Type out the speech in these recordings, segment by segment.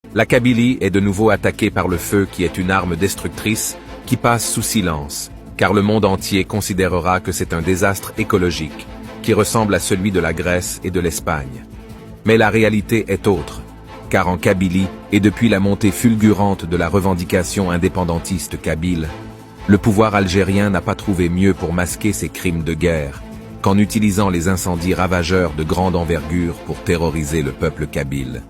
La Kabylie est de nouveau attaquée par le feu qui est une arme destructrice qui passe sous silence, car le monde entier considérera que c'est un désastre écologique qui ressemble à celui de la Grèce et de l'Espagne. Mais la réalité est autre, car en Kabylie, et depuis la montée fulgurante de la revendication indépendantiste kabyle, le pouvoir algérien n'a pas trouvé mieux pour masquer ses crimes de guerre qu'en utilisant les incendies ravageurs de grande envergure pour terroriser le peuple kabyle.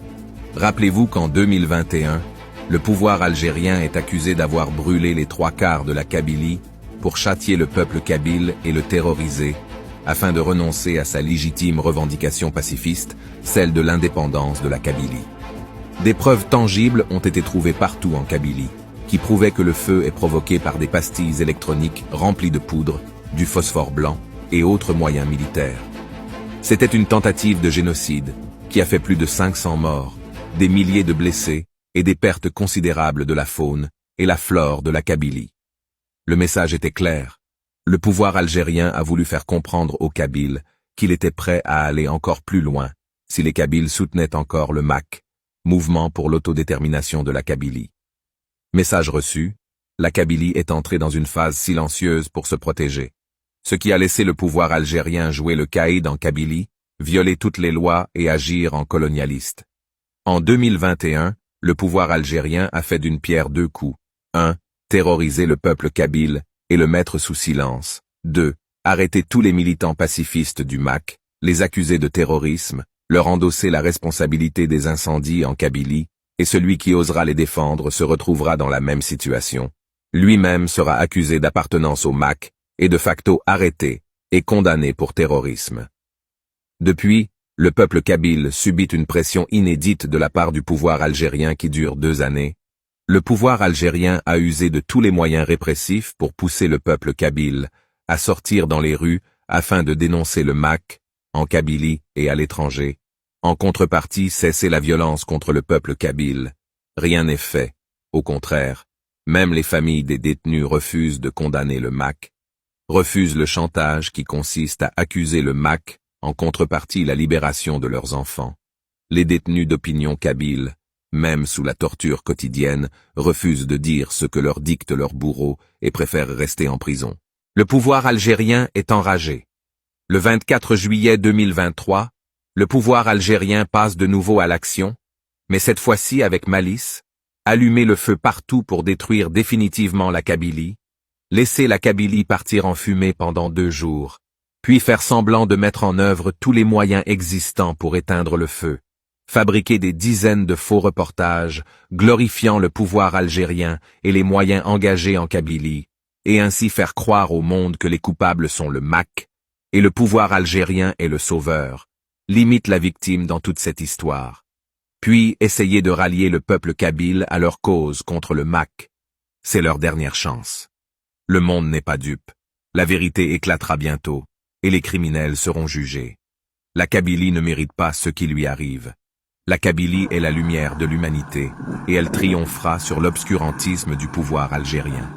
Rappelez-vous qu'en 2021, le pouvoir algérien est accusé d'avoir brûlé les 3/4 de la Kabylie pour châtier le peuple kabyle et le terroriser, afin de renoncer à sa légitime revendication pacifiste, celle de l'indépendance de la Kabylie. Des preuves tangibles ont été trouvées partout en Kabylie, qui prouvaient que le feu est provoqué par des pastilles électroniques remplies de poudre, du phosphore blanc et autres moyens militaires. C'était une tentative de génocide qui a fait plus de 500 morts, des milliers de blessés et des pertes considérables de la faune et la flore de la Kabylie. Le message était clair. Le pouvoir algérien a voulu faire comprendre aux Kabyles qu'il était prêt à aller encore plus loin si les Kabyles soutenaient encore le MAK, Mouvement pour l'autodétermination de la Kabylie. Message reçu, la Kabylie est entrée dans une phase silencieuse pour se protéger, ce qui a laissé le pouvoir algérien jouer le caïd en Kabylie, violer toutes les lois et agir en colonialiste. En 2021, le pouvoir algérien a fait d'une pierre deux coups. 1. Terroriser le peuple kabyle et le mettre sous silence. 2. Arrêter tous les militants pacifistes du MAK, les accuser de terrorisme, leur endosser la responsabilité des incendies en Kabylie, et celui qui osera les défendre se retrouvera dans la même situation. Lui-même sera accusé d'appartenance au MAK et de facto arrêté et condamné pour terrorisme. Depuis, le peuple kabyle subit une pression inédite de la part du pouvoir algérien qui dure 2 années. Le pouvoir algérien a usé de tous les moyens répressifs pour pousser le peuple kabyle à sortir dans les rues afin de dénoncer le MAK, en Kabylie et à l'étranger. En contrepartie, cesser la violence contre le peuple kabyle. Rien n'est fait. Au contraire, même les familles des détenus refusent de condamner le MAK, refusent le chantage qui consiste à accuser le MAK, en contrepartie la libération de leurs enfants. Les détenus d'opinion kabyle, même sous la torture quotidienne, refusent de dire ce que leur dicte leur bourreau et préfèrent rester en prison. Le pouvoir algérien est enragé. Le 24 juillet 2023, le pouvoir algérien passe de nouveau à l'action, mais cette fois-ci avec malice, allumer le feu partout pour détruire définitivement la Kabylie, laisser la Kabylie partir en fumée pendant 2 jours, puis faire semblant de mettre en œuvre tous les moyens existants pour éteindre le feu, fabriquer des dizaines de faux reportages glorifiant le pouvoir algérien et les moyens engagés en Kabylie, et ainsi faire croire au monde que les coupables sont le MAK, et le pouvoir algérien est le sauveur, limite la victime dans toute cette histoire. Puis essayer de rallier le peuple kabyle à leur cause contre le MAK. C'est leur dernière chance. Le monde n'est pas dupe. La vérité éclatera bientôt, et les criminels seront jugés. La Kabylie ne mérite pas ce qui lui arrive. La Kabylie est la lumière de l'humanité, et elle triomphera sur l'obscurantisme du pouvoir algérien.